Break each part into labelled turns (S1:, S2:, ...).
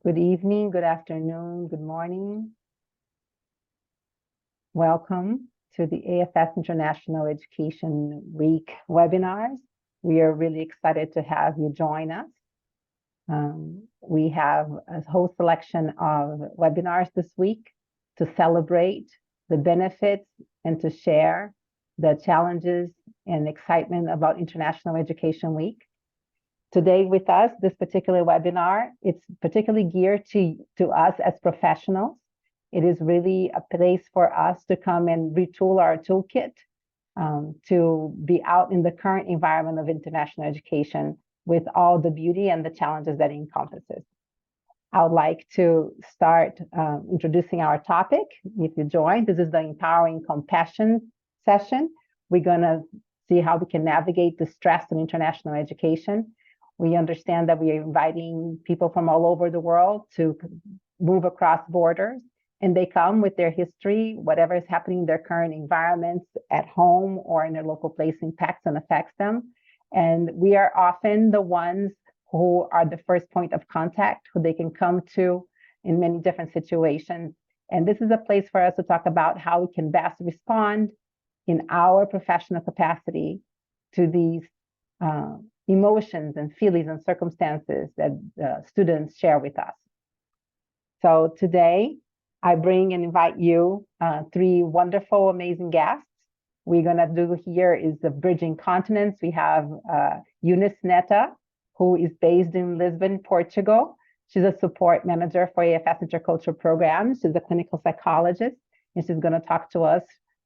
S1: Good evening, good afternoon, good morning. Welcome to the AFS International Education Week webinars. We are really excited to have you join us. We have a whole selection of webinars this week to celebrate the benefits and to share the challenges and excitement about International Education Week. Today with us, this particular webinar, it's particularly geared to us as professionals. It is really a place for us to come and retool our toolkit to be out in the current environment of international education with all the beauty and the challenges that it encompasses. I would like to start introducing our topic. If you join, this is the Empowering Compassion session. We're going to see how we can navigate the stress in international education. We understand that we are inviting people from all over the world to move across borders, and they come with their history, whatever is happening in their current environments at home or in their local place impacts and affects them. And we are often the ones who are the first point of contact, who they can come to in many different situations. And this is a place for us to talk about how we can best respond in our professional capacity to these emotions and feelings and circumstances that students share with us. So today, I bring and invite you three wonderful, amazing guests. We're going to do here is the Bridging Continents. We have Eunice Neta, who is based in Lisbon, Portugal. She's a support manager for AFS Intercultural programs. She's a clinical psychologist, and she's going to talk to us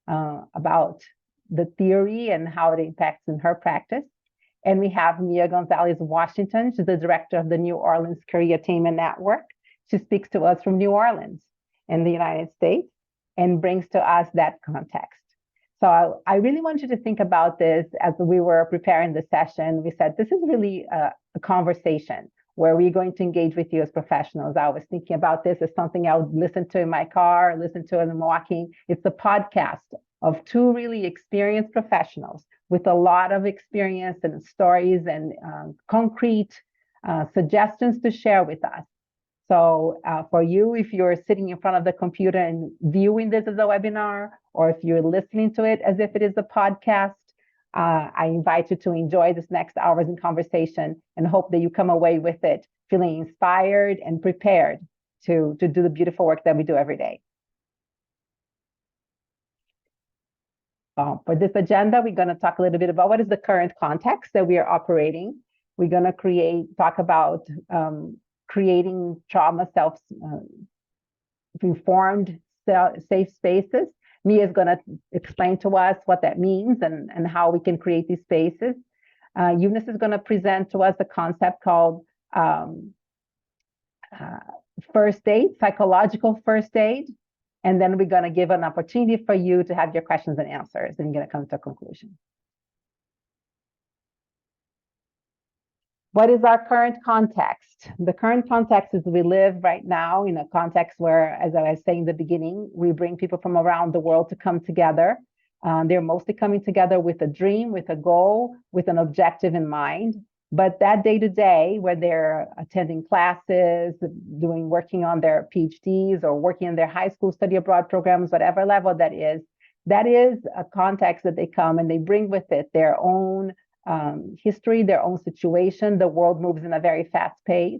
S1: about the theory and how it impacts in her practice. And we have Mia Gonzalez Washington. She's the director of the New Orleans Career Attainment Network. She speaks to us from New Orleans in the United States and brings to us that context. So I really want you to think about this as we were preparing the session. We said, this is really a conversation where we're going to engage with you as professionals. I was thinking about this as something I would listen to in my car, listen to as I'm walking. It's a podcast of two really experienced professionals with a lot of experience and stories and concrete suggestions to share with us. So for you, if you're sitting in front of the computer and viewing this as a webinar, or if you're listening to it as if it is a podcast, I invite you to enjoy this next hours in conversation and hope that you come away with it feeling inspired and prepared to do the beautiful work that we do every day. For this agenda, we're going to talk a little bit about what is the current context that we are operating. We're going to talk about creating trauma self-informed safe spaces. Mia is going to explain to us what that means and how we can create these spaces. Eunice is going to present to us a concept called first aid, psychological first aid. And then we're going to give an opportunity for you to have your questions and answers, and you're going to come to a conclusion. What is our current context? The current context is we live right now in a context where, as I was saying in the beginning, we bring people from around the world to come together. They're mostly coming together with a dream, with a goal, with an objective in mind. But that day-to-day, where they're attending classes, working on their PhDs or working in their high school study abroad programs, whatever level that is a context that they come and they bring with it their own history, their own situation. The world moves in a very fast pace,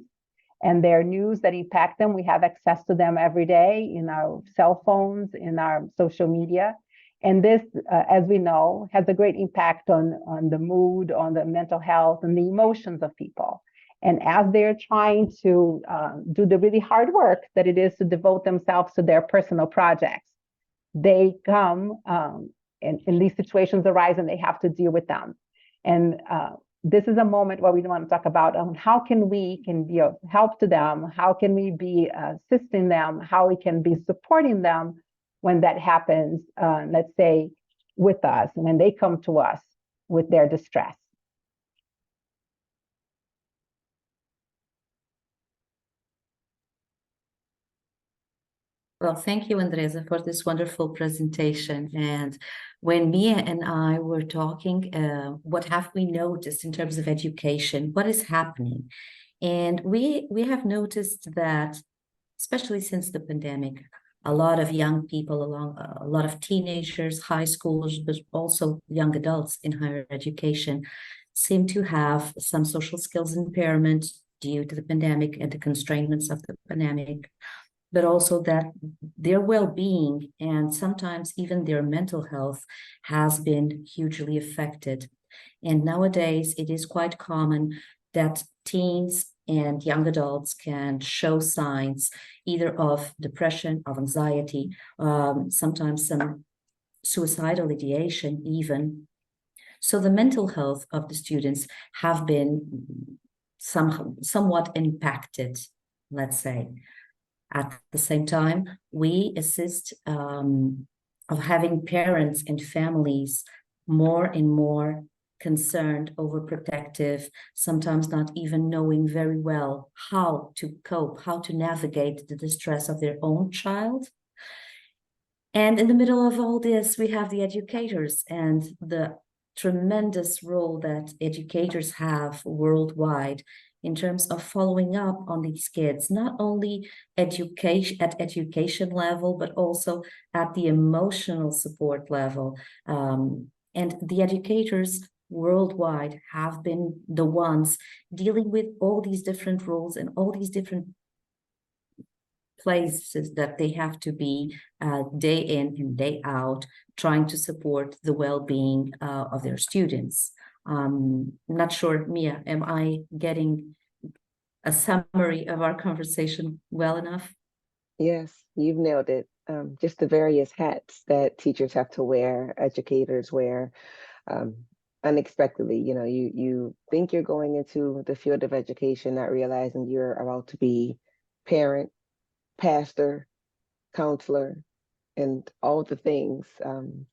S1: and there are news that impact them. We have access to them every day in our cell phones, in our social media. And this, as we know, has a great impact on the mood, on the mental health, and the emotions of people. And as they're trying to do the really hard work that it is to devote themselves to their personal projects, they come and these situations arise and they have to deal with them. And this is a moment where we want to talk about how can we be of help to them, how can we be assisting them, how we can be supporting them when that happens, let's say, with us, when they come to us with their distress.
S2: Well, thank you, Andreza, for this wonderful presentation. And when Mia and I were talking, what have we noticed in terms of education? What is happening? And we have noticed that, especially since the pandemic, a lot of young people, a lot of teenagers, high schoolers, but also young adults in higher education seem to have some social skills impairment due to the pandemic and the constraints of the pandemic, but also that their well-being and sometimes even their mental health has been hugely affected. And nowadays, it is quite common that teens and young adults can show signs either of depression, of anxiety, sometimes some suicidal ideation even. So the mental health of the students have been somewhat impacted, let's say. At the same time, we assist of having parents and families more and more concerned, overprotective, sometimes not even knowing very well how to cope, how to navigate the distress of their own child. And in the middle of all this, we have the educators and the tremendous role that educators have worldwide in terms of following up on these kids, not only at education level, but also at the emotional support level. And the educators worldwide have been the ones dealing with all these different roles and all these different places that they have to be day in and day out, trying to support the well-being of their students. Not sure, Mia, am I getting a summary of our conversation well enough?
S3: Yes, you've nailed it. Just the various hats that teachers have to wear, educators wear, um, unexpectedly. You think you're going into the field of education, not realizing you're about to be parent, pastor, counselor, and all the things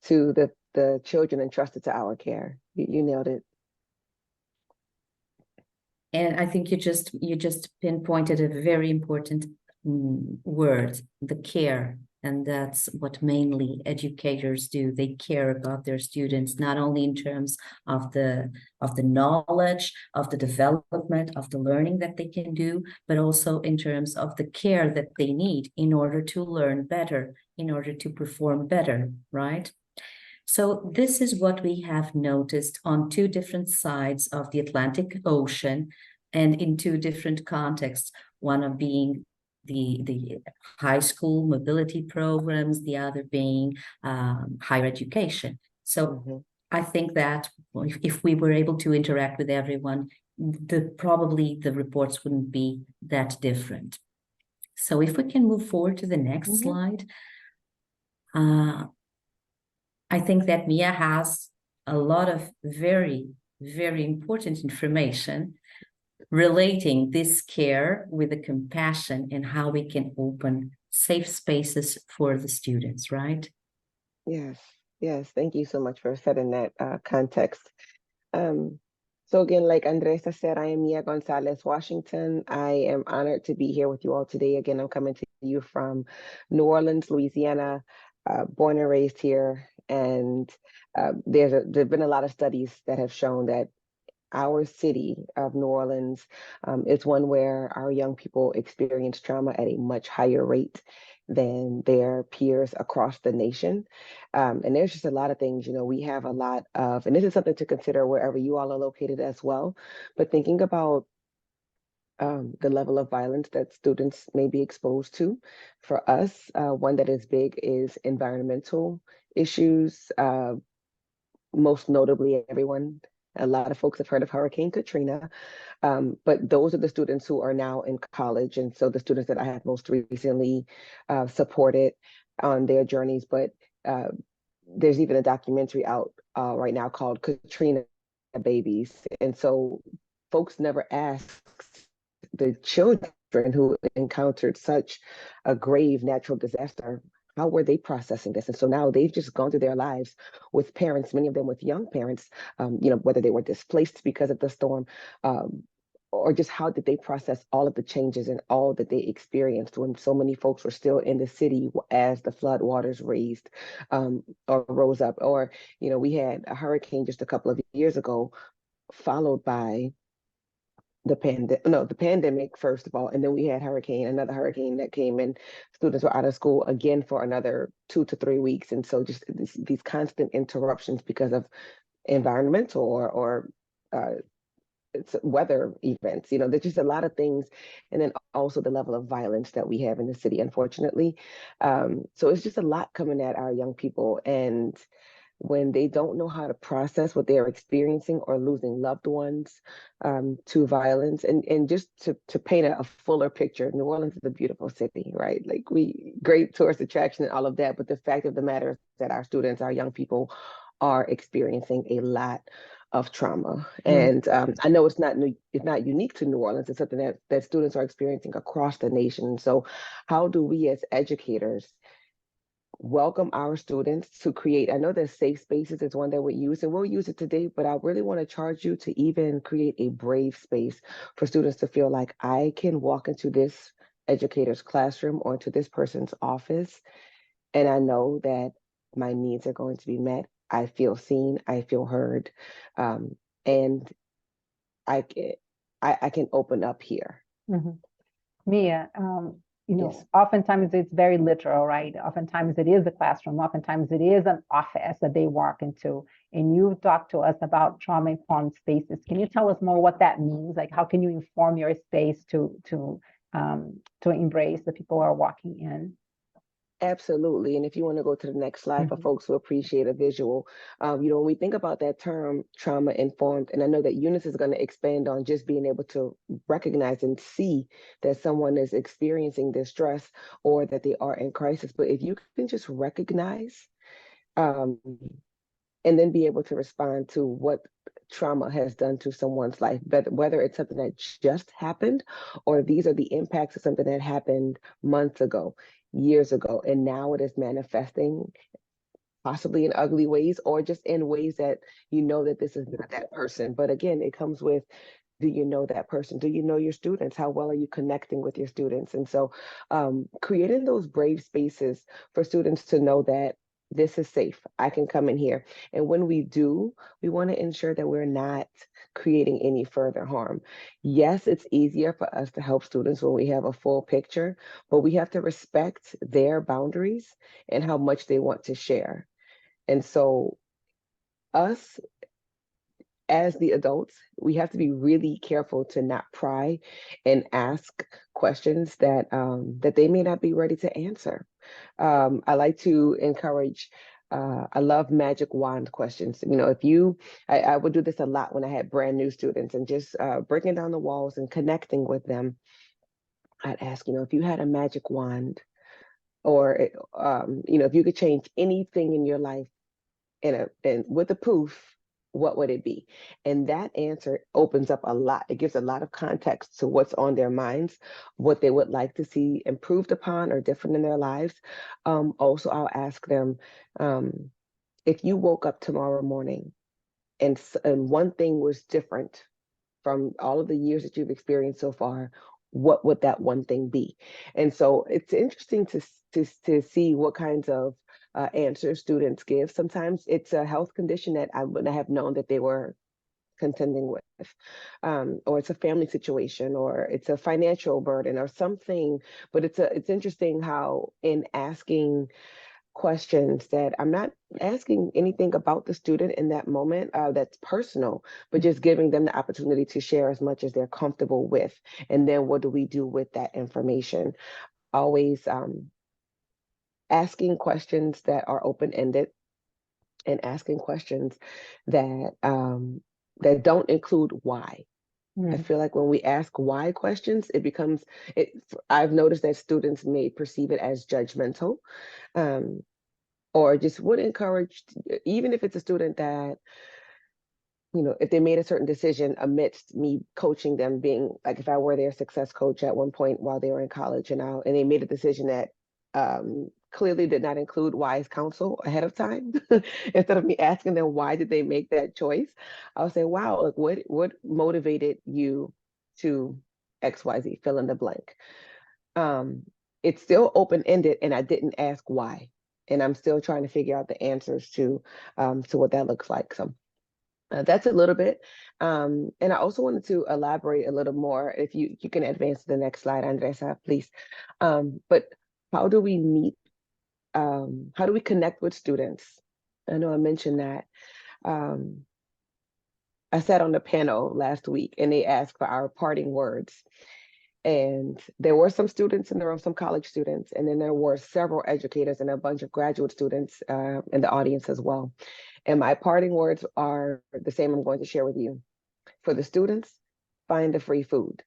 S3: to the children entrusted to our care. You nailed it.
S2: And I think you just pinpointed a very important word, the care. And that's what mainly educators do. They care about their students, not only in terms of the knowledge, of the development, of the learning that they can do, but also in terms of the care that they need in order to learn better, in order to perform better, right? So this is what we have noticed on two different sides of the Atlantic Ocean and in two different contexts, one of being the high school mobility programs, the other being higher education. So I think that if we were able to interact with everyone, probably the reports wouldn't be that different. So if we can move forward to the next slide. I think that Mia has a lot of very, very important information relating this care with the compassion and how we can open safe spaces for the students, right?
S3: Yes, yes. Thank you so much for setting that context. So again, like Andreza said, I am Mia Gonzalez, Washington. I am honored to be here with you all today. Again, I'm coming to you from New Orleans, Louisiana, born and raised here. And there've been a lot of studies that have shown that our city of New Orleans is one where our young people experience trauma at a much higher rate than their peers across the nation. And there's just a lot of things, we have a lot of, and this is something to consider wherever you all are located as well, but thinking about the level of violence that students may be exposed to. For us, one that is big is environmental issues. Most notably, a lot of folks have heard of Hurricane Katrina, but those are the students who are now in college. And so the students that I have most recently supported on their journeys, but there's even a documentary out right now called Katrina Babies. And so folks never ask the children who encountered such a grave natural disaster, how were they processing this? And so now they've just gone through their lives with parents, many of them with young parents, whether they were displaced because of the storm, or just how did they process all of the changes and all that they experienced when so many folks were still in the city as the flood waters raised or rose up. Or, we had a hurricane just a couple of years ago, followed by the pandemic, first of all, and then we had another hurricane that came, and students were out of school again for another 2 to 3 weeks. And so just these constant interruptions because of environmental or it's weather events, there's just a lot of things. And then also the level of violence that we have in the city, unfortunately. So it's just a lot coming at our young people. And when they don't know how to process what they are experiencing or losing loved ones to violence, and just to paint a fuller picture, New Orleans is a beautiful city, right? Like, great tourist attraction and all of that. But the fact of the matter is that our young people are experiencing a lot of trauma. And I know it's not unique to New Orleans. It's something that students are experiencing across the nation. So how do we as educators welcome our students to create? I know that safe spaces is one that we use, and we'll use it today, but I really want to charge you to even create a brave space for students to feel like, I can walk into this educator's classroom or into this person's office, and I know that my needs are going to be met. I feel seen, I feel heard, and I can open up here.
S1: Mia,
S3: Yes.
S1: oftentimes it's very literal, right? Oftentimes it is a classroom. Oftentimes it is an office that they walk into. And you've talked to us about trauma-informed spaces. Can you tell us more what that means? Like, how can you inform your space to embrace the people who are walking in?
S3: Absolutely. And if you want to go to the next slide for folks who appreciate a visual, when we think about that term trauma informed, and I know that Eunice is going to expand on just being able to recognize and see that someone is experiencing distress or that they are in crisis. But if you can just recognize and then be able to respond to what trauma has done to someone's life, whether it's something that just happened or these are the impacts of something that happened months ago, years ago, and now it is manifesting possibly in ugly ways or just in ways that that this is not that person. But again, it comes with, do you know that person? Do you know your students? How well are you connecting with your students? And so creating those brave spaces for students to know that this is safe. I can come in here. And when we do, we want to ensure that we're not creating any further harm. Yes, it's easier for us to help students when we have a full picture, but we have to respect their boundaries and how much they want to share. And so us as the adults, we have to be really careful to not pry and ask questions that that they may not be ready to answer. I like to encourage. I love magic wand questions. I would do this a lot when I had brand new students, and just breaking down the walls and connecting with them. I'd ask, if you had a magic wand, or if you could change anything in your life, and with a poof, what would it be? And that answer opens up a lot. It gives a lot of context to what's on their minds, what they would like to see improved upon or different in their lives. Also, I'll ask them, if you woke up tomorrow morning and one thing was different from all of the years that you've experienced so far, what would that one thing be? And so it's interesting to see what kinds of answers students give. Sometimes it's a health condition that I wouldn't have known that they were contending with, or it's a family situation, or it's a financial burden or something. But it's interesting how, in asking questions, that I'm not asking anything about the student in that moment that's personal, but just giving them the opportunity to share as much as they're comfortable with. And then what do we do with that information? Always asking questions that are open-ended, and asking questions that that don't include why. I feel like when we ask why questions, I've noticed that students may perceive it as judgmental, or just would encourage, even if it's a student that, if they made a certain decision amidst me coaching them, being like, if I were their success coach at one point while they were in college, and they made a decision that clearly did not include wise counsel ahead of time, instead of me asking them why did they make that choice, I'll say, wow, like, what motivated you to XYZ, fill in the blank. It's still open-ended, and I didn't ask why. And I'm still trying to figure out the answers to what that looks like. So That's a little bit. And I also wanted to elaborate a little more. If you can advance to the next slide, Andresa, please. But how do we meet? How do we connect with students? I know I mentioned that. Um, I sat on the panel last week and they asked for our parting words. And there were some students in the room, some college students, and then there were several educators and a bunch of graduate students in the audience as well. And my parting words are the same I'm going to share with you. For the students, find the free food.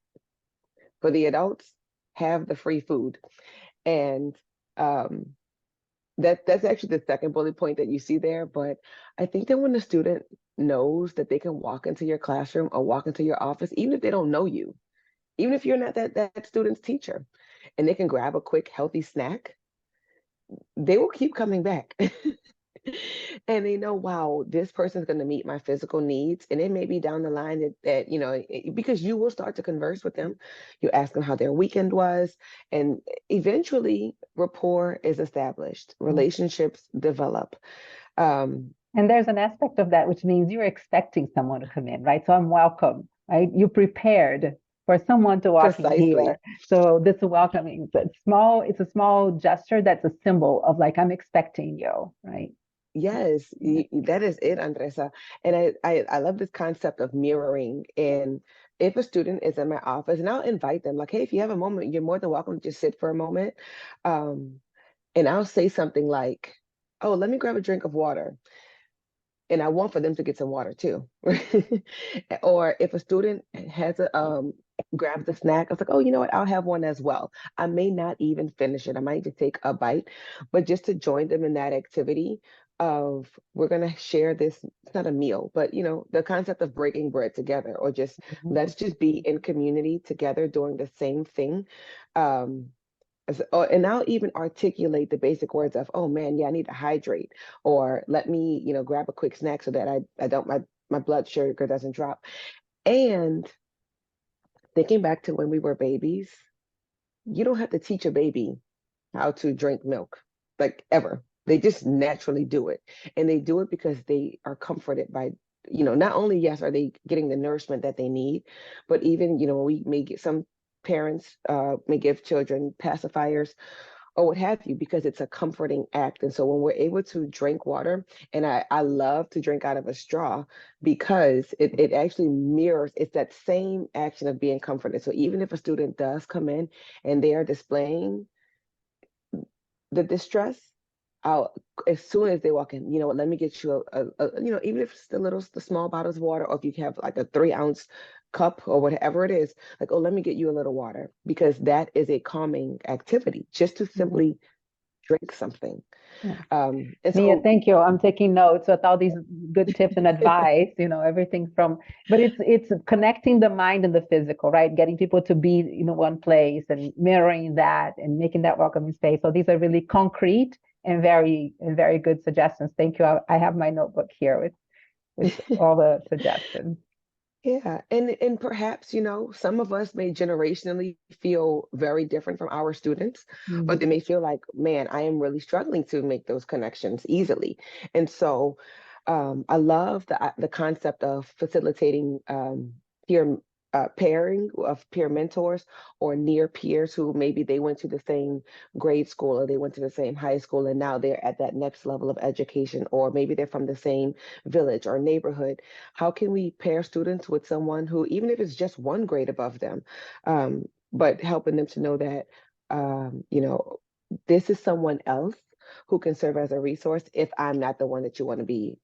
S3: For the adults, have the free food. And that's actually the second bullet point that you see there. But I think that when the student knows that they can walk into your classroom or walk into your office, even if they don't know you, even if you're not that student's teacher, and they can grab a quick healthy snack, they will keep coming back. And they know, wow, this person's going to meet my physical needs. And it may be down the line that because you will start to converse with them. You ask them how their weekend was. And eventually rapport is established, relationships develop.
S1: And there's an aspect of that, which means you're expecting someone to come in, right? So I'm welcome, right? You prepared for someone to walk in here. So this is welcoming. It's a small gesture that's a symbol of like, I'm expecting you, right?
S3: Yes, that is it, Andresa. And I love this concept of mirroring. And if a student is in my office, and I'll invite them, like, hey, if you have a moment, you're more than welcome to just sit for a moment. And I'll say something like, oh, let me grab a drink of water. And I want for them to get some water too. Or if a student has grabs a snack, I was like, oh, you know what? I'll have one as well. I may not even finish it. I might just take a bite, but just to join them in that activity of we're gonna share this. It's not a meal, but the concept of breaking bread together, or just let's just be in community together doing the same thing. And I'll even articulate the basic words of, oh man, yeah, I need to hydrate, or let me, grab a quick snack so that I don't, my blood sugar doesn't drop. And thinking back to when we were babies, you don't have to teach a baby how to drink milk, like ever. They just naturally do it. And they do it because they are comforted by, not only, yes, are they getting the nourishment that they need, but even, we may get some parents may give children pacifiers or what have you, because it's a comforting act. And so when we're able to drink water, and I love to drink out of a straw because it actually mirrors, it's that same action of being comforted. So even if a student does come in and they are displaying the distress, I'll, as soon as they walk in, let me get you even if it's the small bottles of water, or if you have like a 3-ounce cup or whatever it is, like, oh, let me get you a little water, because that is a calming activity, just to simply drink something. And
S1: Mia,
S3: so,
S1: thank you. I'm taking notes with all these good tips and advice, everything from, but it's connecting the mind and the physical, right? Getting people to be in one place and mirroring that and making that welcoming space. So these are really concrete and very good suggestions. Thank you. I have my notebook here with all the suggestions.
S3: yeah, and perhaps, some of us may generationally feel very different from our students, or they may feel like, man, I am really struggling to make those connections easily. And so I love the concept of facilitating peer pairing of peer mentors, or near peers who maybe they went to the same grade school, or they went to the same high school, and now they're at that next level of education, or maybe they're from the same village or neighborhood. How can we pair students with someone who, even if it's just one grade above them, but helping them to know that, this is someone else who can serve as a resource if I'm not the one that you want to be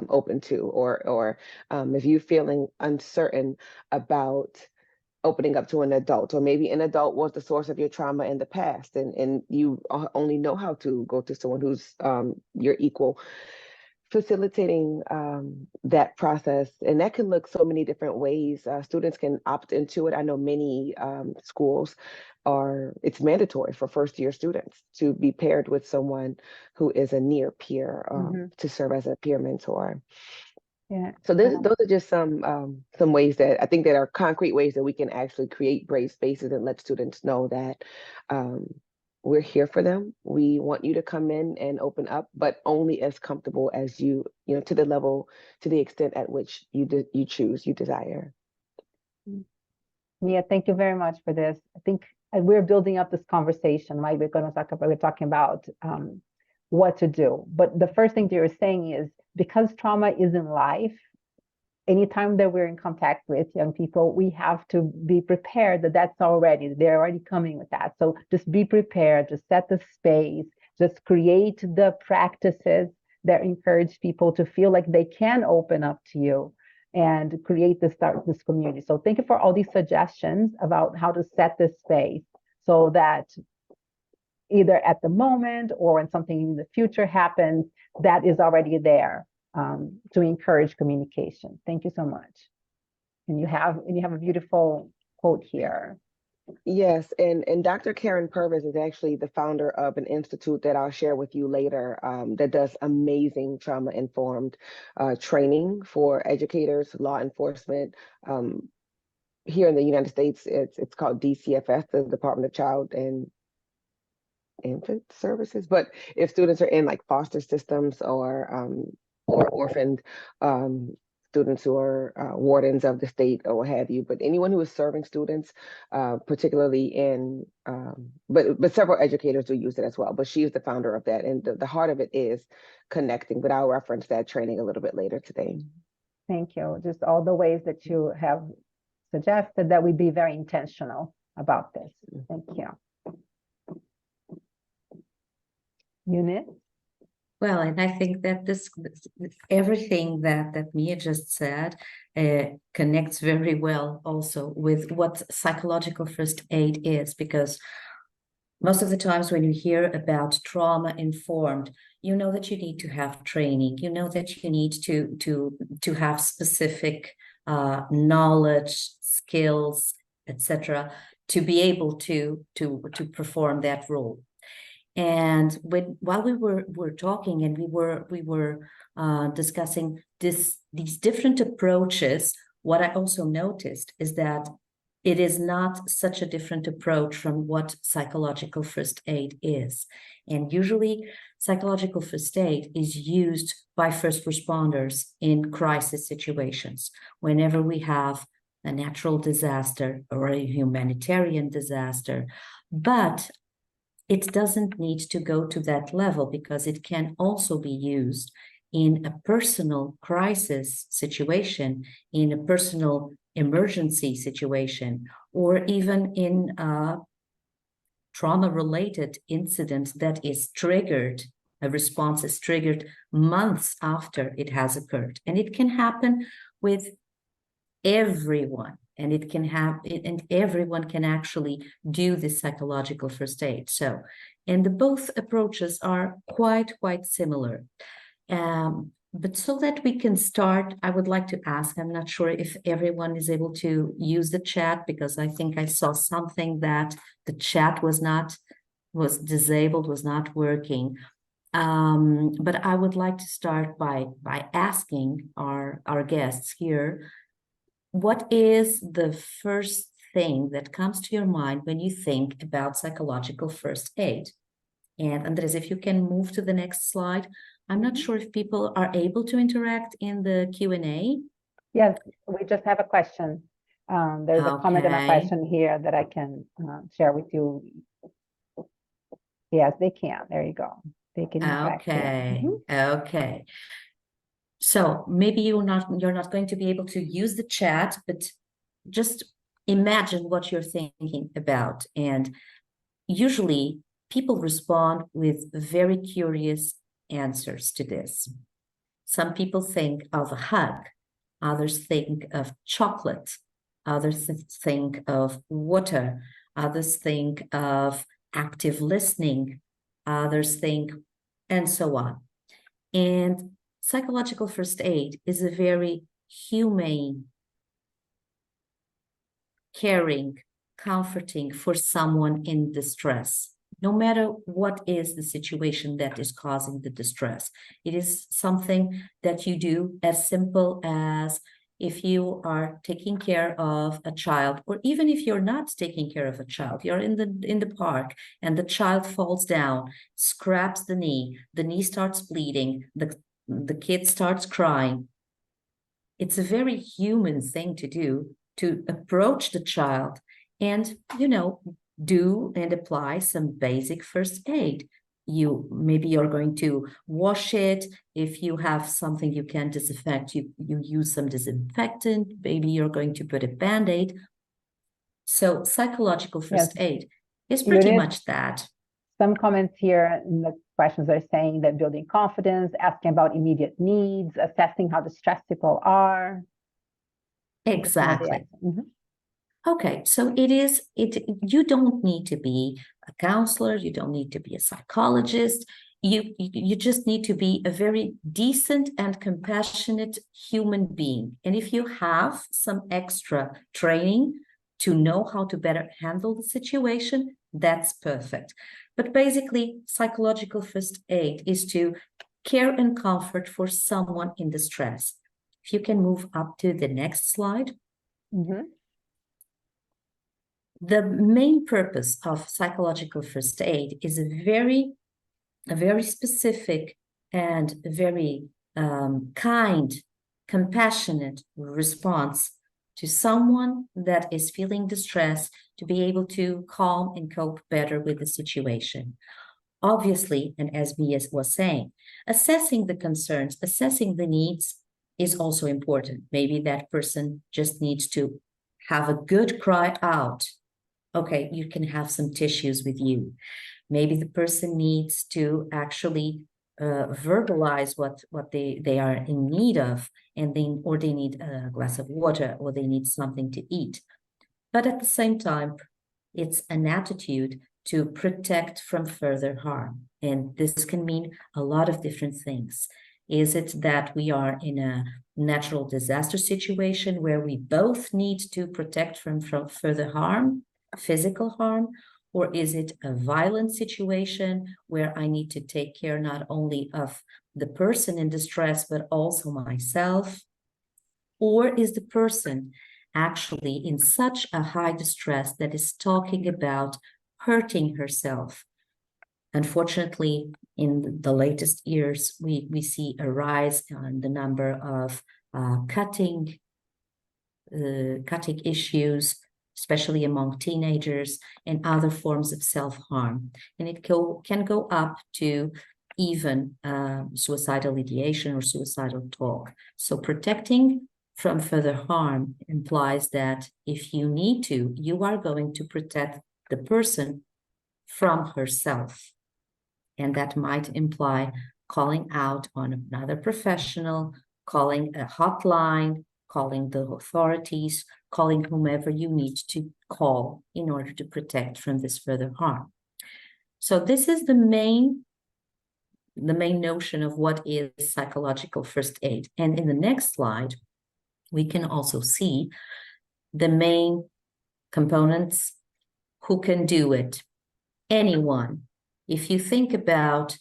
S3: open to, or if you're feeling uncertain about opening up to an adult, or maybe an adult was the source of your trauma in the past, and you only know how to go to someone who's your equal. Facilitating that process, and that can look so many different ways. Students can opt into it. I know many schools it's mandatory for first-year students to be paired with someone who is a near peer to serve as a peer mentor.
S1: Yeah.
S3: So those are just some ways that I think that are concrete ways that we can actually create brave spaces and let students know that we're here for them. We want you to come in and open up, but only as comfortable as you to the level, to the extent at which you choose, you desire.
S1: Yeah, thank you very much for this. I think we're building up this conversation, right? We're talking about what to do. But the first thing that you're saying is, because trauma is in life, anytime that we're in contact with young people, we have to be prepared that they're already coming with that. So just be prepared, just set the space, just create the practices that encourage people to feel like they can open up to you and create this community. So thank you for all these suggestions about how to set this space so that either at the moment or when something in the future happens, that is already there to encourage communication. Thank you so much. And you have a beautiful quote here.
S3: Yes, and Dr. Karen Purvis is actually the founder of an institute that I'll share with you later that does amazing trauma-informed training for educators, law enforcement. Here in the United States, it's called DCFS, the Department of Child and Infant Services. But if students are in like foster systems or orphaned students who are wardens of the state or what have you, but anyone who is serving students, particularly in, but several educators do use it as well. But she is the founder of that, and the heart of it is connecting. But I'll reference that training a little bit later today.
S1: Thank you. Just all the ways that you have suggested that we be very intentional about this. Thank you. Eunice?
S2: Well, and I think that this everything that Mia just said connects very well also with what psychological first aid is, because most of the times when you hear about trauma-informed, you know that you need to have training, you know that you need to have specific knowledge, skills, etc., to be able to perform that role. And while we were talking and we were discussing these different approaches, what I also noticed is that it is not such a different approach from what psychological first aid is. And usually psychological first aid is used by first responders in crisis situations. Whenever we have a natural disaster or a humanitarian disaster, but it doesn't need to go to that level, because it can also be used in a personal crisis situation, in a personal emergency situation, or even in a trauma-related incident that is triggered, a response is triggered months after it has occurred. And it can happen with everyone. And it can have it, and everyone can actually do this psychological first aid. So, and both approaches are quite similar. But so that we can start, I would like to ask, I'm not sure if everyone is able to use the chat, because I think I saw something that the chat was disabled, was not working. But I would like to start by asking our guests here, what is the first thing that comes to your mind when you think about psychological first aid? And Andreza, if you can move to the next slide. I'm not sure if people are able to interact in the Q&A.
S1: Yes, we just have a question. There's a comment and a question here that I can share with you. Yes, they can. There you go. They can interact.
S2: Okay. So maybe you're not going to be able to use the chat, but just imagine what you're thinking about. And usually people respond with very curious answers to this. Some people think of a hug, others think of chocolate, others think of water, others think of active listening, others think, and so on. And psychological first aid is a very humane, caring, comforting for someone in distress, no matter what is the situation that is causing the distress. It is something that you do as simple as if you are taking care of a child, or even if you're not taking care of a child, you're in the park and the child falls down, scraps the knee starts bleeding, the kid starts crying. It's a very human thing to do, to approach the child and, do and apply some basic first aid. Maybe you're going to wash it. If you have something you can disinfect, you use some disinfectant. Maybe you're going to put a Band-Aid. So psychological first aid is pretty much that.
S1: Some comments here in the questions are saying that building confidence, asking about immediate needs, assessing how distressed people are.
S2: Exactly. Okay, so you don't need to be a counselor, you don't need to be a psychologist, you just need to be a very decent and compassionate human being. And if you have some extra training to know how to better handle the situation, that's perfect. But basically, psychological first aid is to care and comfort for someone in distress. If you can move up to the next slide. The main purpose of psychological first aid is a very specific and very kind, compassionate response to someone that is feeling distress, to be able to calm and cope better with the situation. Obviously, and as Mia was saying, assessing the concerns, assessing the needs is also important. Maybe that person just needs to have a good cry out. Okay, you can have some tissues with you. Maybe the person needs to actually verbalize what they are in need of, or they need a glass of water, or they need something to eat. But at the same time, it's an attitude to protect from further harm. And this can mean a lot of different things. Is it that we are in a natural disaster situation where we both need to protect from further harm, physical harm, or is it a violent situation where I need to take care not only of the person in distress, but also myself? Or is the person actually in such a high distress that is talking about hurting herself? Unfortunately, in the latest years, we see a rise in the number of cutting issues, especially among teenagers, and other forms of self-harm. And it can go up to even suicidal ideation or suicidal talk. So protecting from further harm implies that if you need to, you are going to protect the person from herself. And that might imply calling out on another professional, calling a hotline, calling the authorities, calling whomever you need to call in order to protect from this further harm. So this is the main notion of what is psychological first aid. And in the next slide, we can also see the main components. Who can do it? Anyone. If you think about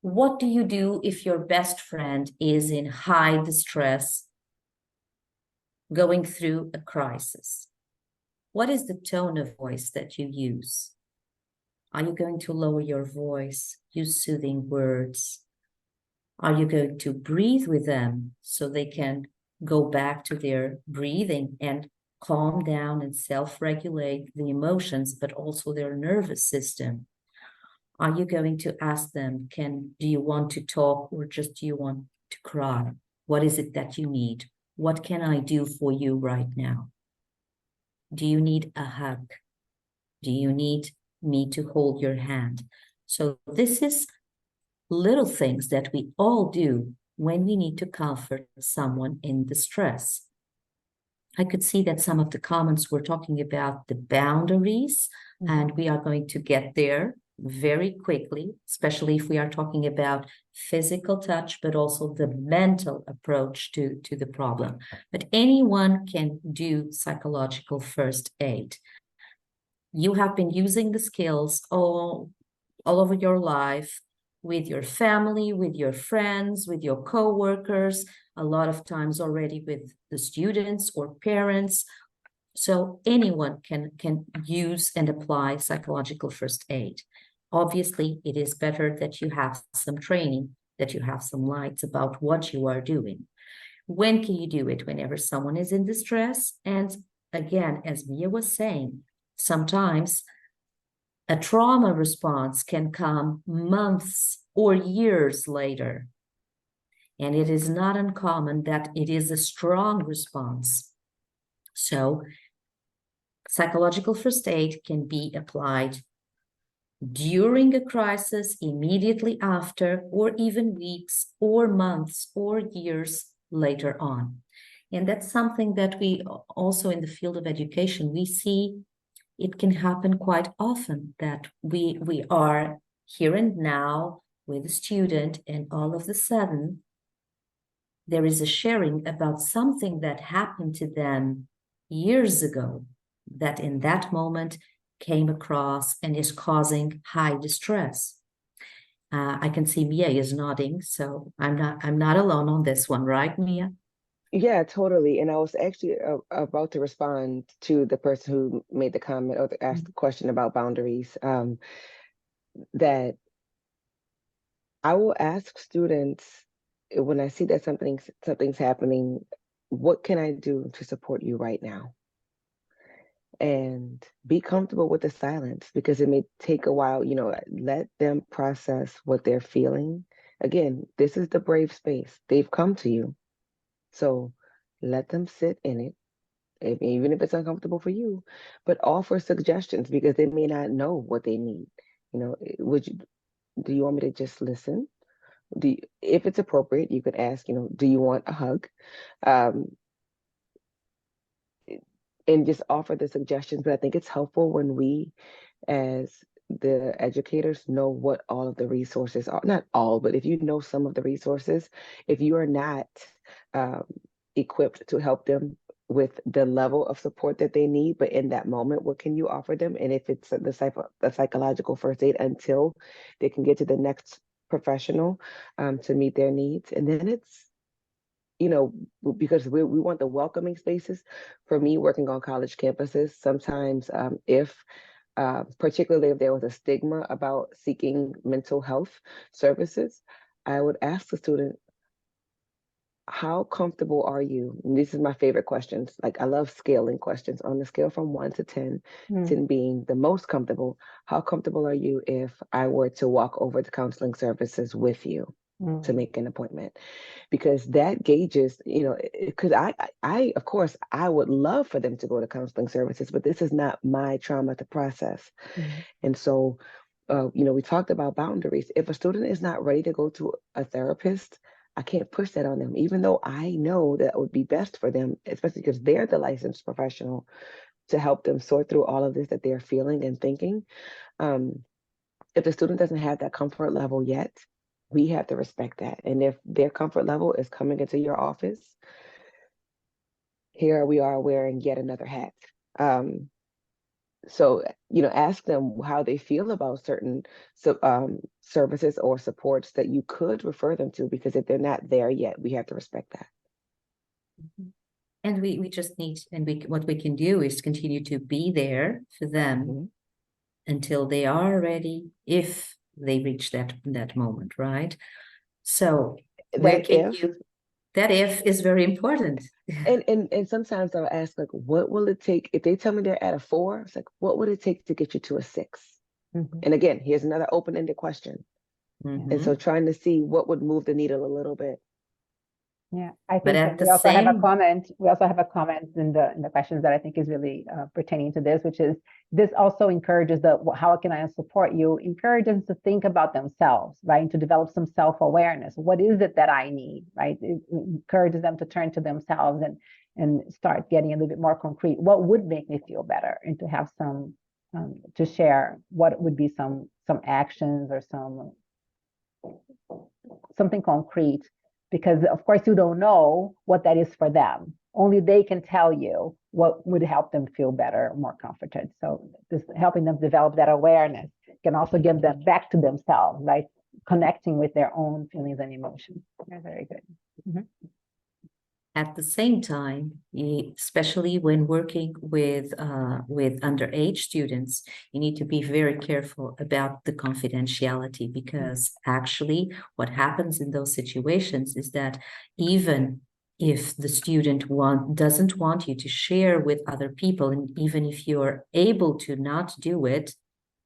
S2: what do you do if your best friend is in high distress, going through a crisis? What is the tone of voice that you use? Are you going to lower your voice, use soothing words? Are you going to breathe with them so they can go back to their breathing and calm down and self-regulate the emotions, but also their nervous system? Are you going to ask them, do you want to talk, or just do you want to cry? What is it that you need? What can I do for you right now? Do you need a hug? Do you need me to hold your hand? So this is little things that we all do when we need to comfort someone in distress. I could see that some of the comments were talking about the boundaries, and we are going to get there very quickly, especially if we are talking about physical touch, but also the mental approach to the problem. But anyone can do psychological first aid. You have been using the skills all over your life. with your family, with your friends, with your co-workers, a lot of times already with the students or parents. So anyone can use and apply psychological first aid. Obviously, it is better that you have some training, that you have some lights about what you are doing. When can you do it? Whenever someone is in distress. And again, as Mia was saying, sometimes a trauma response can come months or years later. And it is not uncommon that it is a strong response. So psychological first aid can be applied during a crisis, immediately after, or even weeks or months or years later on. And that's something that we also in the field of education, we see it can happen quite often, that we are here and now with a student, and all of a sudden there is a sharing about something that happened to them years ago, that in that moment came across and is causing high distress. I can see Mia is nodding, so I'm not alone on this one, right, Mia?
S3: Yeah, totally. And I was actually about to respond to the person who made the comment or asked the question about boundaries. That I will ask students when I see that something's happening, what can I do to support you right now? And be comfortable with the silence, because it may take a while, let them process what they're feeling. Again, this is the brave space. They've come to you. So let them sit in it, even if it's uncomfortable for you, but offer suggestions, because they may not know what they need. Do you want me to just listen? If it's appropriate, you could ask, do you want a hug? And just offer the suggestions. But I think it's helpful when we, as the educators, know what all of the resources are. Not all, but if you know some of the resources, if you are not equipped to help them with the level of support that they need, but in that moment, what can you offer them? And if it's the psychological first aid until they can get to the next professional to meet their needs. And then it's, because we want the welcoming spaces. For me, working on college campuses, sometimes particularly if there was a stigma about seeking mental health services, I would ask the student, how comfortable are you? And this is my favorite questions. Like, I love scaling questions. On the scale from 1 to 10, 10 being the most comfortable, how comfortable are you if I were to walk over to counseling services with you to make an appointment? Because that gauges, because I, of course, I would love for them to go to counseling services, but this is not my trauma to process. And so, we talked about boundaries. If a student is not ready to go to a therapist, I can't push that on them, even though I know that would be best for them, especially because they're the licensed professional to help them sort through all of this that they're feeling and thinking. If the student doesn't have that comfort level yet, we have to respect that. And if their comfort level is coming into your office, here we are wearing yet another hat. So, ask them how they feel about certain services or supports that you could refer them to, because if they're not there yet, we have to respect that.
S2: And we just need, and what we can do is continue to be there for them until they are ready, if they reach that moment, right? So that if is very important.
S3: And sometimes I'll ask, like, what will it take if they tell me they're at a 4? It's like, what would it take to get you to a 6? And again, here's another open-ended question. And so trying to see what would move the needle a little bit.
S1: Yeah, I think we also have a comment. We also have a comment in the questions that I think is really pertaining to this, which is, this also encourages how can I support you? Encourages them to think about themselves, right? To develop some self-awareness. What is it that I need, right? It encourages them to turn to themselves and start getting a little bit more concrete. What would make me feel better? And to have some to share what would be some actions or something concrete. Because of course you don't know what that is for them. Only they can tell you what would help them feel better, more comforted. So just helping them develop that awareness can also give them back to themselves, right? connecting with their own feelings and emotions. They're very good. Mhm.
S2: At the same time, especially when working with underage students, you need to be very careful about the confidentiality, because actually what happens in those situations is that even if the student doesn't want you to share with other people, and even if you're able to not do it,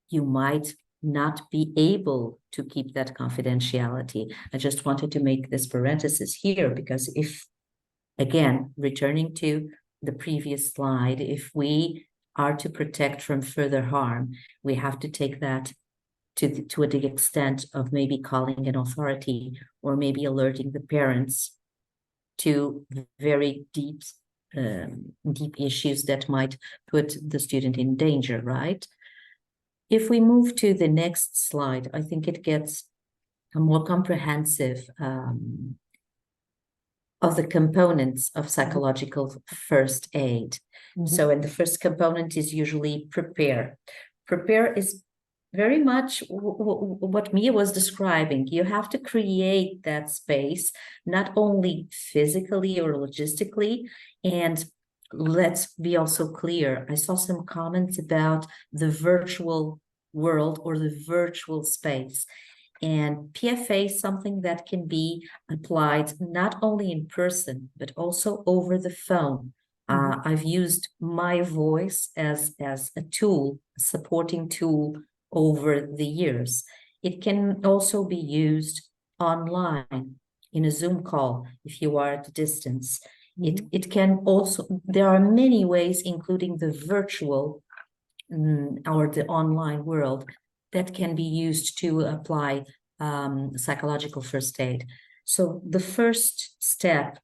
S2: you might not be able to keep that confidentiality. I just wanted to make this parenthesis here, because if, again, returning to the previous slide, if we are to protect from further harm, we have to take that to the extent of maybe calling an authority, or maybe alerting the parents to very deep issues that might put the student in danger, right? If we move to the next slide, I think it gets a more comprehensive of the components of psychological first aid. So, and the first component is usually prepare. Prepare is very much what Mia was describing. You have to create that space, not only physically or logistically. And let's be also clear, I saw some comments about the virtual world or the virtual space. And PFA is something that can be applied not only in person, but also over the phone. I've used my voice as a tool, a supporting tool over the years. It can also be used online in a Zoom call if you are at a distance. It can also, there are many ways, including the virtual or the online world, that can be used to apply psychological first aid. So the first step,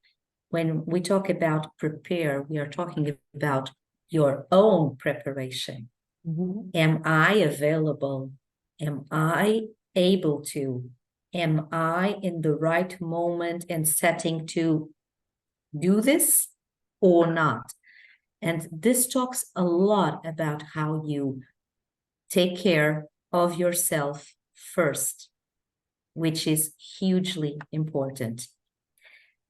S2: when we talk about prepare, we are talking about your own preparation. Am I available? Am I able to? Am I in the right moment and setting to do this or not? And this talks a lot about how you take care of yourself first, which is hugely important.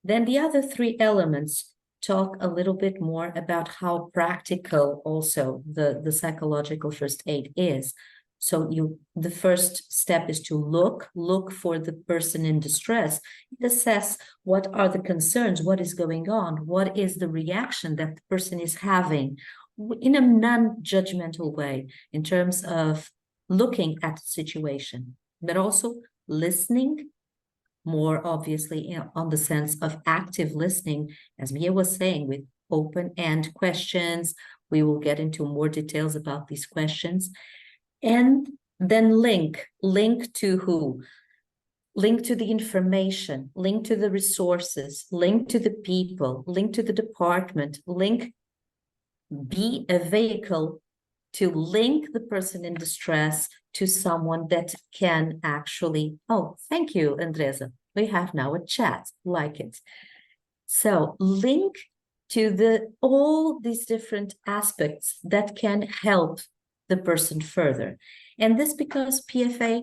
S2: Then the other three elements talk a little bit more about how practical also the psychological first aid is. So the first step is to look for the person in distress, assess what are the concerns, what is going on, what is the reaction that the person is having, in a non-judgmental way, in terms of looking at the situation, but also listening, more obviously on the sense of active listening, as Mia was saying, with open-end questions. We will get into more details about these questions. And then link to who? Link to the information, link to the resources, link to the people, link to the department, be a vehicle to link the person in distress to someone that can actually, oh, thank you, Andreza. We have now a chat, like it. So link to all these different aspects that can help the person further. And this because PFA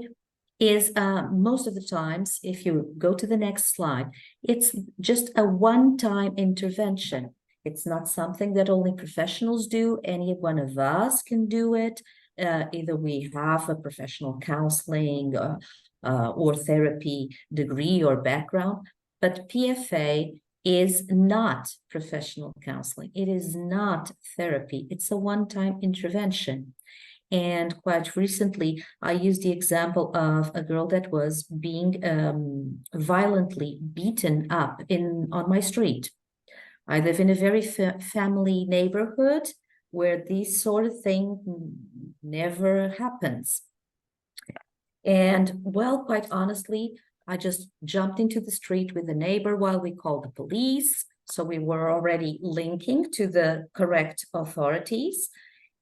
S2: is most of the times, if you go to the next slide, it's just a one-time intervention. It's not something that only professionals do. Any one of us can do it. Either we have a professional counseling or therapy degree or background, but PFA is not professional counseling. It is not therapy. It's a one-time intervention. And quite recently, I used the example of a girl that was being violently beaten up on my street. I live in a very family neighborhood where this sort of thing never happens. And well, quite honestly, I just jumped into the street with a neighbor while we called the police. So we were already linking to the correct authorities.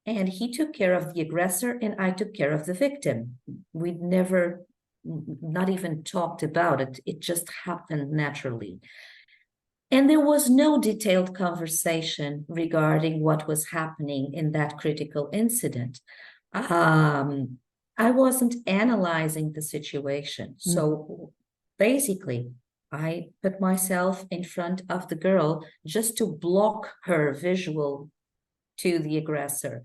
S2: And he took care of the aggressor and I took care of the victim. We'd never, not even talked about it. It just happened naturally. And there was no detailed conversation regarding what was happening in that critical incident. I wasn't analyzing the situation. So basically, I put myself in front of the girl just to block her visual to the aggressor.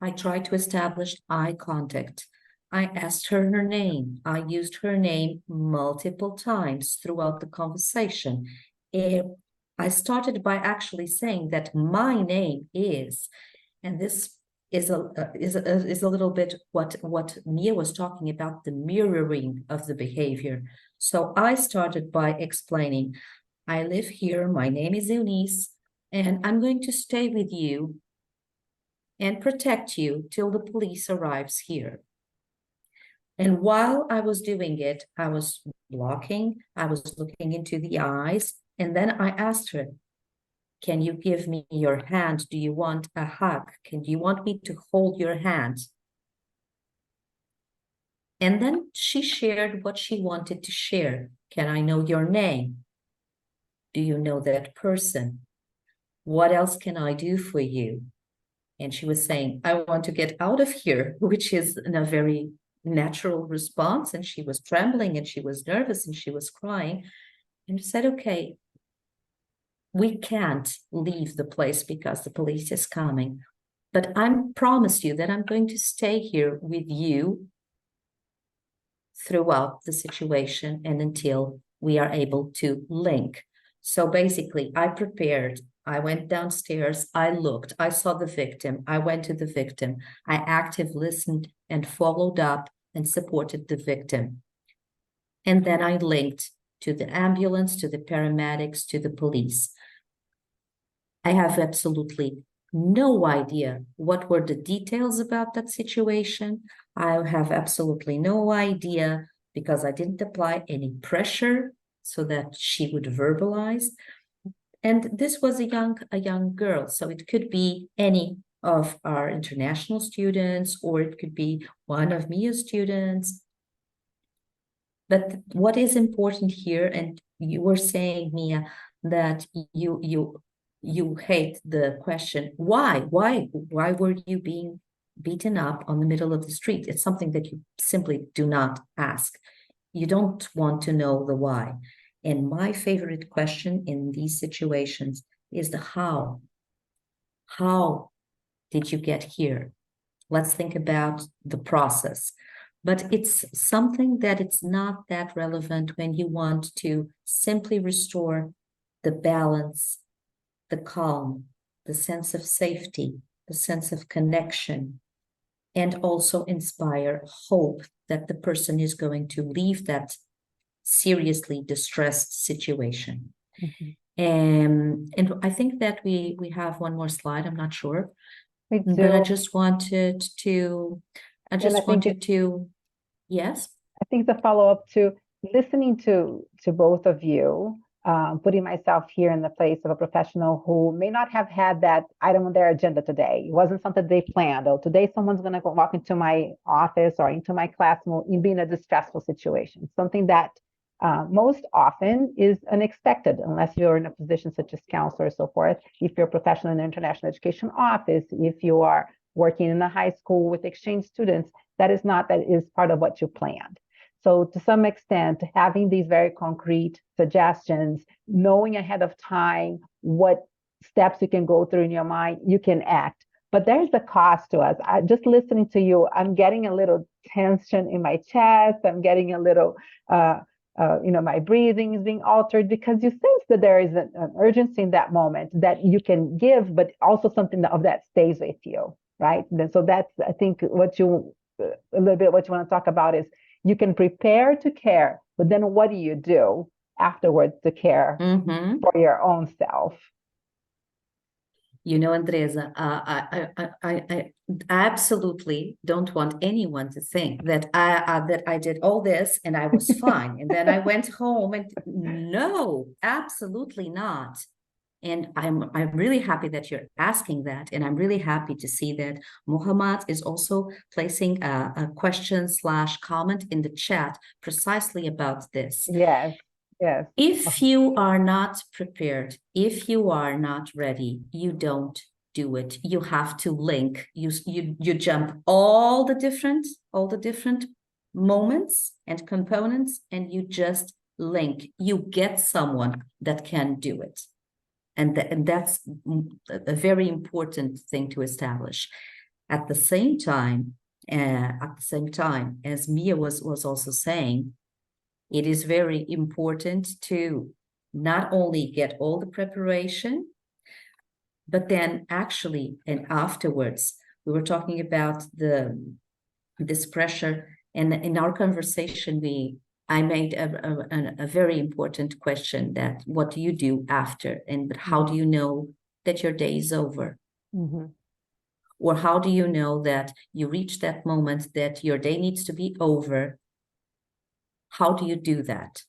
S2: I tried to establish eye contact. I asked her her name. I used her name multiple times throughout the conversation. I started by actually saying that my name is, and this is a little bit what Mia was talking about, the mirroring of the behavior. So I started by explaining, I live here, my name is Eunice, and I'm going to stay with you and protect you till the police arrives here. And while I was doing it, I was blocking, I was looking into the eyes, and then I asked her, can you give me your hand? Do you want a hug? Do you want me to hold your hand? And then she shared what she wanted to share. Can I know your name? Do you know that person? What else can I do for you? And she was saying, I want to get out of here, which is a very natural response. And she was trembling and she was nervous and she was crying. And I said, okay, we can't leave the place because the police is coming. But I promise you that I'm going to stay here with you throughout the situation and until we are able to link. So basically, I prepared. I went downstairs, I looked, I saw the victim, I went to the victim, I actively listened and followed up and supported the victim. And then I linked to the ambulance, to the paramedics, to the police. I have absolutely no idea what were the details about that situation. I have absolutely no idea because I didn't apply any pressure so that she would verbalize. And this was a young girl, so it could be any of our international students, or it could be one of Mia's students. But what is important here, and you were saying, Mia, that you hate the question, why were you being beaten up on the middle of the street? It's something that you simply do not ask. You don't want to know the why. And my favorite question in these situations is the how. How did you get here? Let's think about the process. But it's something that it's not that relevant when you want to simply restore the balance, the calm, the sense of safety, the sense of connection, and also inspire hope that the person is going to leave that seriously distressed situation. And I think that we have one more slide. I'm not sure, but I just wanted to, yes.
S1: I think the follow-up to listening to both of you, putting myself here in the place of a professional who may not have had that item on their agenda today. It wasn't something they planned. Oh, today someone's going to walk into my office or into my classroom and be in a distressful situation. Something that most often is unexpected, unless you're in a position such as counselor or so forth. If you're a professional in the international education office, if you are working in a high school with exchange students, that is part of what you planned. So to some extent, having these very concrete suggestions, knowing ahead of time what steps you can go through in your mind, you can act. But there's the cost to us. Just listening to you, I'm getting a little tension in my chest. I'm getting a little, my breathing is being altered because you sense that there is an urgency in that moment that you can give, but also something of that stays with you, right? And so that's, I think, a little bit what you want to talk about is you can prepare to care, but then what do you do afterwards to care for your own self?
S2: Andreza, I absolutely don't want anyone to think that I did all this and I was fine. And then I went home and no, absolutely not. And I'm really happy that you're asking that. And I'm really happy to see that Muhammad is also placing a question/comment in the chat precisely about this.
S1: Yes. Yes.
S2: If you are not prepared, if you are not ready, you don't do it. You have to link. You jump all the different moments and components, and you just link. You get someone that can do it. And that's a very important thing to establish. At the same time, as Mia was also saying, it is very important to not only get all the preparation, but then actually, and afterwards, we were talking about this pressure, and in our conversation, I made a very important question, that what do you do after, and how do you know that your day is over?
S1: Mm-hmm.
S2: Or how do you know that you reach that moment that your day needs to be over? How do you do that?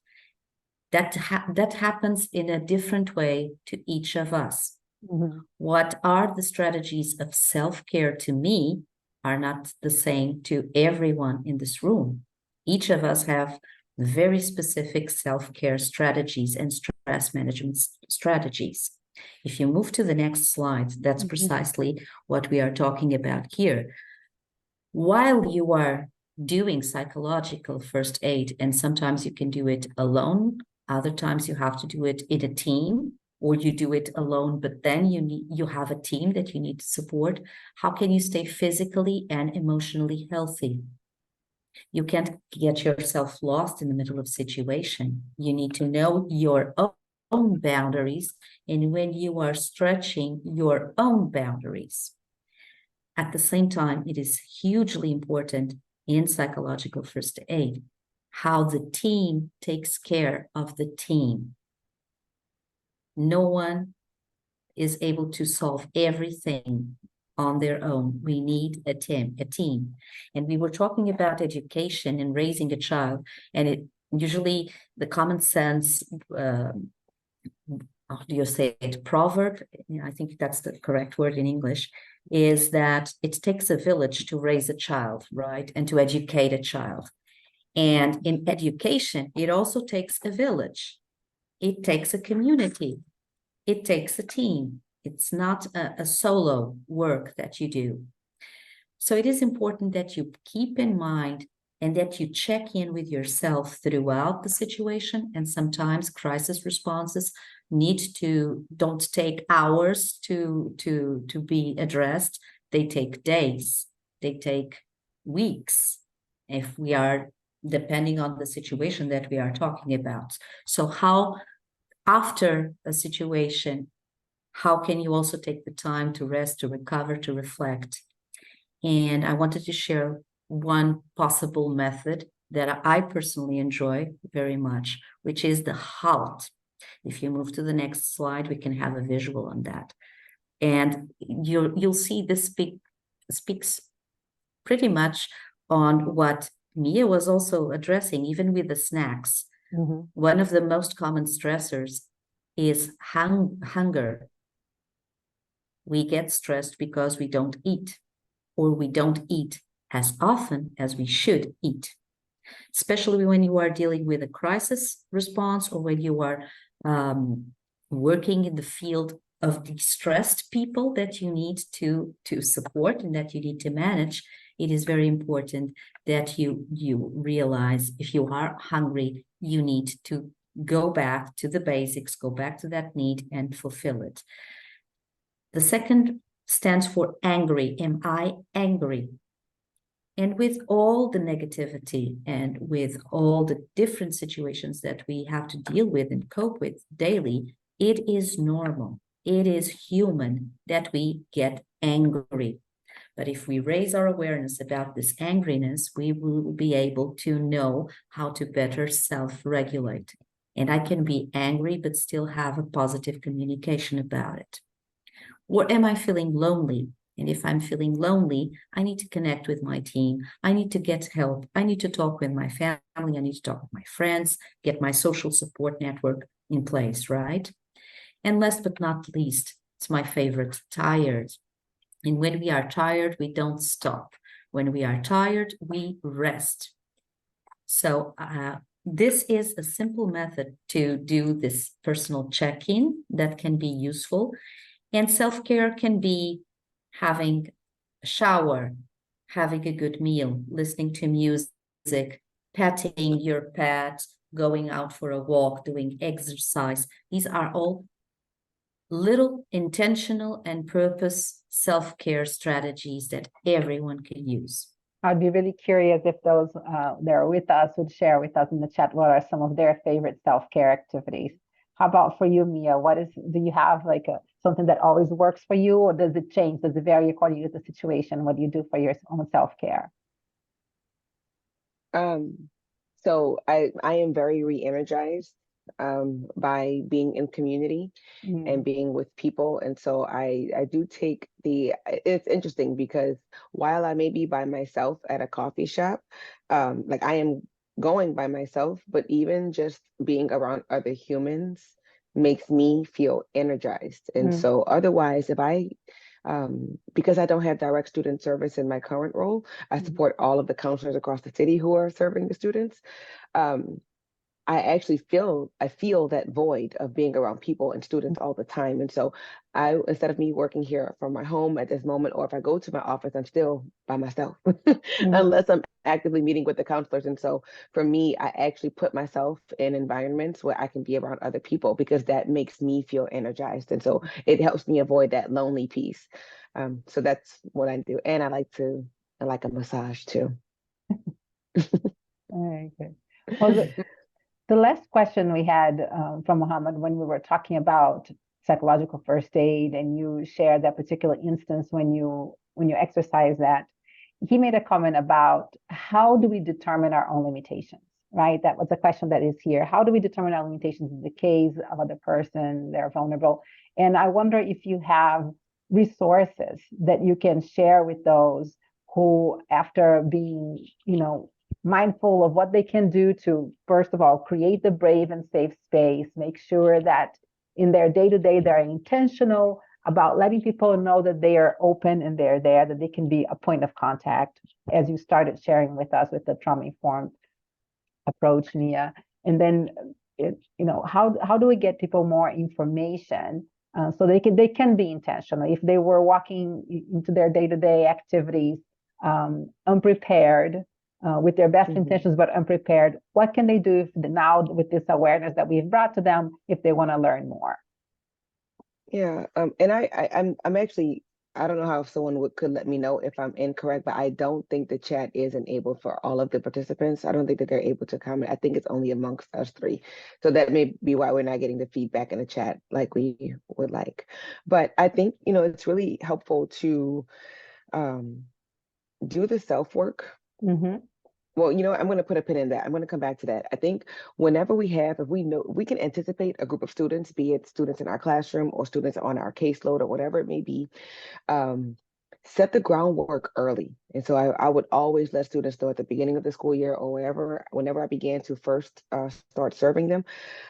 S2: That happens in a different way to each of us.
S1: Mm-hmm.
S2: What are the strategies of self-care to me are not the same to everyone in this room. Each of us have very specific self-care strategies and stress management strategies. If you move to the next slide, that's precisely what we are talking about here. While you are doing psychological first aid, and sometimes you can do it alone, other times you have to do it in a team, or you do it alone, but then you have a team that you need to support. How can you stay physically and emotionally healthy? You can't get yourself lost in the middle of situation. You need to know your own boundaries, and when you are stretching your own boundaries. At the same time, it is hugely important in psychological first aid how the team takes care of the team. No one is able to solve everything on their own. We need a team. And we were talking about education and raising a child, and it usually the common sense, how do you say it, proverb, I think that's the correct word in English, is that it takes a village to raise a child, right? And to educate a child. And in education, it also takes a village. It takes a community. It takes a team. It's not a solo work that you do. So it is important that you keep in mind and that you check in with yourself throughout the situation. And sometimes crisis responses don't take hours to be addressed. They take days, they take weeks, if we are depending on the situation that we are talking about. So how, after a situation, how can you also take the time to rest, to recover, to reflect? And I wanted to share one possible method that I personally enjoy very much, which is the halt. If you move to the next slide, we can have a visual on that. And you'll see this speaks pretty much on what Mia was also addressing, even with the snacks.
S1: Mm-hmm.
S2: One of the most common stressors is hunger. We get stressed because we don't eat, or we don't eat as often as we should eat, especially when you are dealing with a crisis response, or when you are working in the field of distressed people that you need to support and that you need to manage. It is very important that you realize if you are hungry, you need to go back to the basics, go back to that need and fulfill it. The second stands for angry. Am I angry? And with all the negativity and with all the different situations that we have to deal with and cope with daily, it is normal. It is human that we get angry. But if we raise our awareness about this angriness, we will be able to know how to better self-regulate. And I can be angry, but still have a positive communication about it. Or am I feeling lonely? And if I'm feeling lonely, I need to connect with my team. I need to get help. I need to talk with my family. I need to talk with my friends, get my social support network in place, right? And last but not least, it's my favorite, tired. And when we are tired, we don't stop. When we are tired, we rest. So this is a simple method to do this personal check-in that can be useful. And self-care can be having a shower, having a good meal, listening to music, petting your pet, going out for a walk, doing exercise. These are all little intentional and purpose self-care strategies that everyone can use.
S1: I'd be really curious if those that are with us would share with us in the chat what are some of their favorite self-care activities. How about for you, Mia? Do you have like something that always works for you, or does it change? Does it vary according to the situation? What do you do for your own self-care?
S3: So I am very re-energized by being in community and being with people. And so I do take it's interesting because while I may be by myself at a coffee shop, like I am going by myself, but even just being around other humans makes me feel energized. And so otherwise, because I don't have direct student service in my current role, I support all of the counselors across the city who are serving the students. I actually feel that void of being around people and students all the time. And so instead of me working here from my home at this moment, or if I go to my office, I'm still by myself unless I'm actively meeting with the counselors. And so for me, I actually put myself in environments where I can be around other people because that makes me feel energized. And so it helps me avoid that lonely piece. So that's what I do. And I like a massage too.
S1: Very good. Well, the last question we had from Muhammad when we were talking about psychological first aid, and you shared that particular instance when you exercise that, he made a comment about how do we determine our own limitations, right? That was a question that is here. How do we determine our limitations in the case of other person, they're vulnerable? And I wonder if you have resources that you can share with those who, after being, mindful of what they can do to, first of all, create the brave and safe space, make sure that in their day-to-day, they're intentional about letting people know that they are open and they're there, that they can be a point of contact, as you started sharing with us with the trauma-informed approach, Nia. And then, how do we get people more information so they can be intentional? If they were walking into their day-to-day activities unprepared, with their best intentions, but unprepared, what can they do now with this awareness that we've brought to them if they want to learn more?
S3: Yeah, and I'm actually, I don't know how someone could let me know if I'm incorrect, but I don't think the chat is enabled for all of the participants. I don't think that they're able to comment. I think it's only amongst us three. So that may be why we're not getting the feedback in the chat like we would like. But I think, it's really helpful to do the self-work. Well, I'm going to put a pin in that. I'm going to come back to that. I think whenever if we know, we can anticipate a group of students, be it students in our classroom or students on our caseload or whatever it may be, set the groundwork early. And so I would always let students know at the beginning of the school year or whenever I began to first start serving them,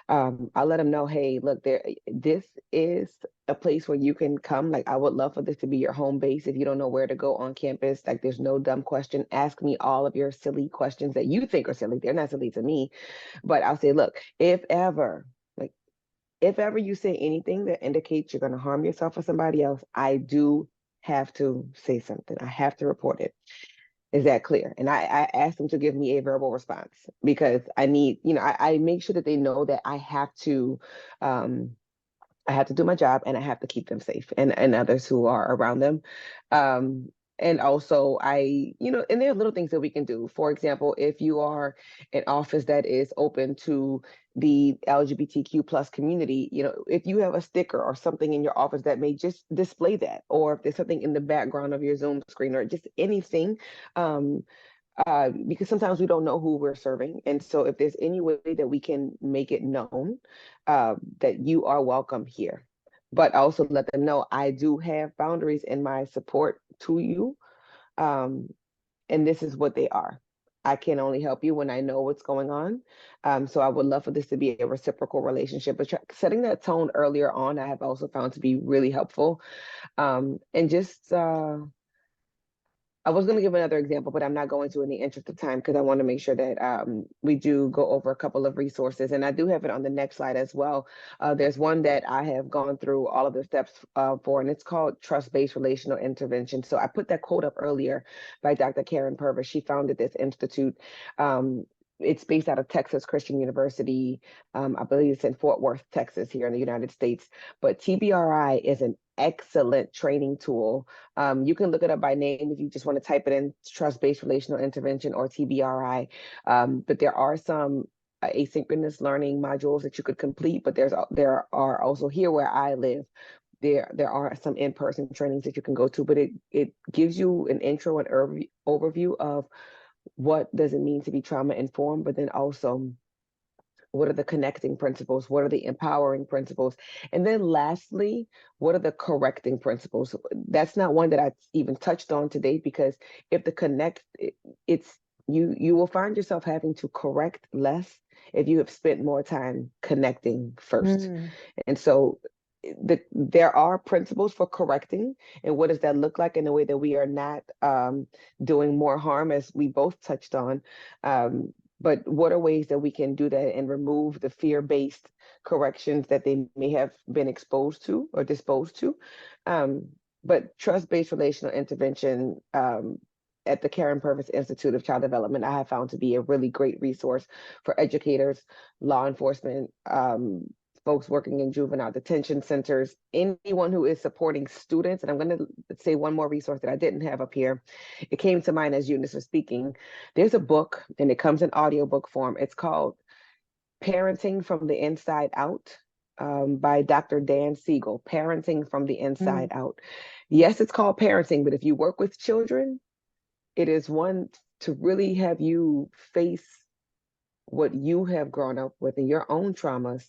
S3: I'll let them know, hey, look, this is a place where you can come. Like, I would love for this to be your home base. If you don't know where to go on campus, like, there's no dumb question. Ask me all of your silly questions that you think are silly. They're not silly to me. But I'll say, look, if ever you say anything that indicates you're going to harm yourself or somebody else, I do have to say something. I have to report it. Is that clear? And I ask them to give me a verbal response because I need, I make sure that they know that I have to do my job and I have to keep them safe and others who are around them. And also and there are little things that we can do. For example, if you are an office that is open to the LGBTQ plus community, if you have a sticker or something in your office that may just display that, or if there's something in the background of your Zoom screen or just anything, because sometimes we don't know who we're serving. And so if there's any way that we can make it known that you are welcome here, but also let them know I do have boundaries in my support to you. And this is what they are. I can only help you when I know what's going on. So I would love for this to be a reciprocal relationship. But setting that tone earlier on, I have also found to be really helpful. And just I was going to give another example, but I'm not going to in the interest of time because I want to make sure that we do go over a couple of resources. And I do have it on the next slide as well. There's one that I have gone through all of the steps for, and it's called Trust-Based Relational Intervention. So I put that quote up earlier by Dr. Karen Purvis. She founded this institute. It's based out of Texas Christian University. I believe it's in Fort Worth, Texas, here in the United States. But TBRI is an excellent training tool. You can look it up by name if you just want to type it in, Trust-Based Relational Intervention or TBRI. But there are some asynchronous learning modules that you could complete, but there are also, here where I live, there are some in-person trainings that you can go to, but it gives you an intro and overview of what does it mean to be trauma informed, but then also what are the connecting principles? What are the empowering principles? And then lastly, what are the correcting principles? That's not one that I even touched on today, because if the it's you will find yourself having to correct less if you have spent more time connecting first. And so there are principles for correcting, and what does that look like in a way that we are not doing more harm, as we both touched on. But what are ways that we can do that and remove the fear-based corrections that they may have been exposed to or disposed to? But trust-based relational intervention at the Karen Purvis Institute of Child Development, I have found to be a really great resource for educators, law enforcement, folks working in juvenile detention centers, anyone who is supporting students. And I'm going to say one more resource that I didn't have up here. It came to mind as Eunice was speaking. There's a book, and it comes in audiobook form. It's called Parenting from the Inside Out by Dr. Dan Siegel, Parenting from the Inside Out. Yes, it's called parenting, but if you work with children, it is one to really have you face what you have grown up with and your own traumas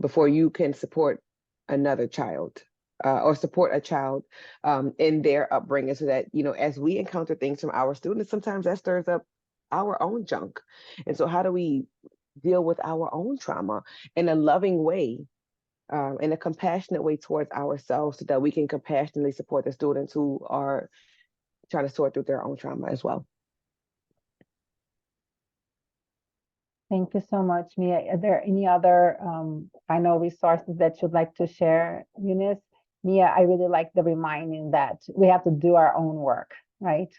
S3: before you can support another child or support a child in their upbringing, so that, as we encounter things from our students, sometimes that stirs up our own junk. And so how do we deal with our own trauma in a loving way, in a compassionate way towards ourselves, so that we can compassionately support the students who are trying to sort through their own trauma as well.
S1: Thank you so much, Mia. Are there any other final resources that you'd like to share, Eunice? Mia, I really like the reminding that we have to do our own work, right?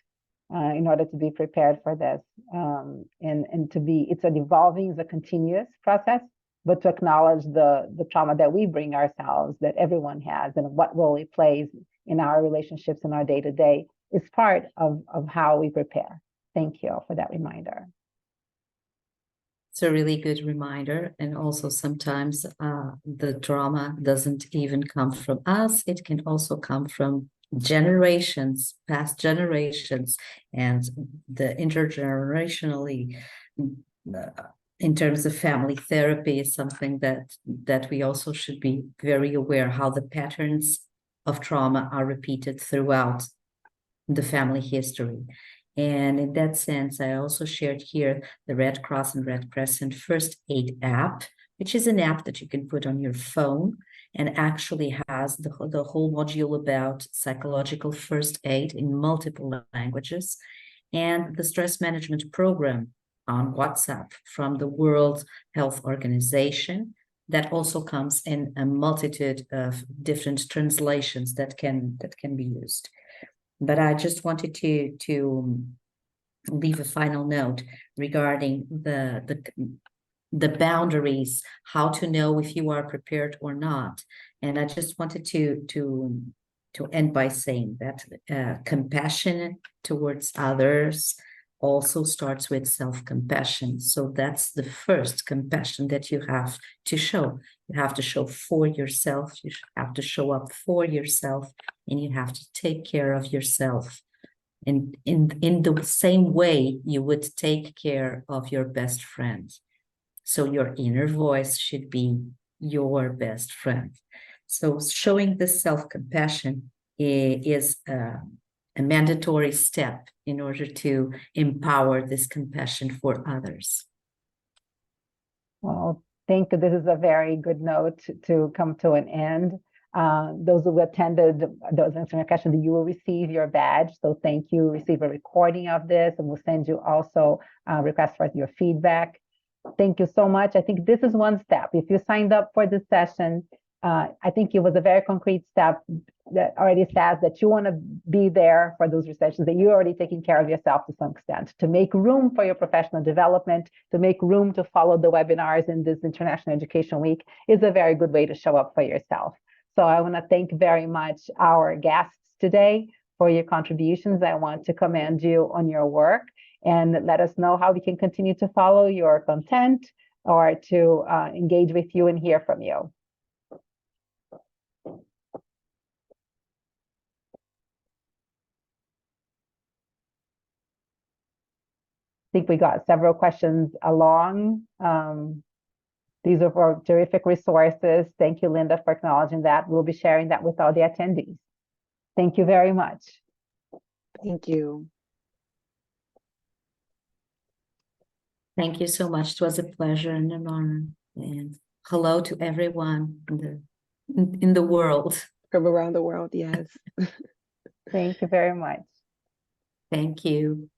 S1: In order to be prepared for this. And to be, it's a continuous process, but to acknowledge the trauma that we bring ourselves, that everyone has, and what role it plays in our relationships in our day-to-day is part of how we prepare. Thank you for that reminder.
S2: It's a really good reminder. And also sometimes the trauma doesn't even come from us. It can also come from generations, past generations, and the intergenerationally, in terms of family therapy, is something that we also should be very aware how the patterns of trauma are repeated throughout the family history. And in that sense, I also shared here the Red Cross and Red Crescent First Aid app, which is an app that you can put on your phone and actually has the whole module about psychological first aid in multiple languages, and the stress management program on WhatsApp from the World Health Organization that also comes in a multitude of different translations that can be used. But I just wanted to leave a final note regarding the boundaries, how to know if you are prepared or not. And I just wanted to end by saying that compassion towards others also starts with self-compassion. So that's the first compassion that you have to show. You have to show for yourself, you have to show up for yourself, and you have to take care of yourself in the same way you would take care of your best friend. So your inner voice should be your best friend. So showing this self-compassion is a mandatory step in order to empower this compassion for others.
S1: Well, I think this is a very good note to come to an end. Those who attended those intercessions, you will receive your badge. So thank you. Receive a recording of this, and we'll send you also a request for your feedback. Thank you so much. I think this is one step. If you signed up for this session, I think it was a very concrete step that already says that you want to be there for those recessions, that you're already taking care of yourself to some extent, to make room for your professional development, to make room to follow the webinars in this International Education Week is a very good way to show up for yourself. So I want to thank very much our guests today for your contributions. I want to commend you on your work and let us know how we can continue to follow your content or to engage with you and hear from you. I think we got several questions along. These are for terrific resources. Thank you, Linda, for acknowledging that. We'll be sharing that with all the attendees. Thank you very much.
S3: Thank you.
S2: Thank you so much. It was a pleasure and an honor. And hello to everyone in the world.
S3: From around the world, yes.
S1: Thank you very much.
S2: Thank you.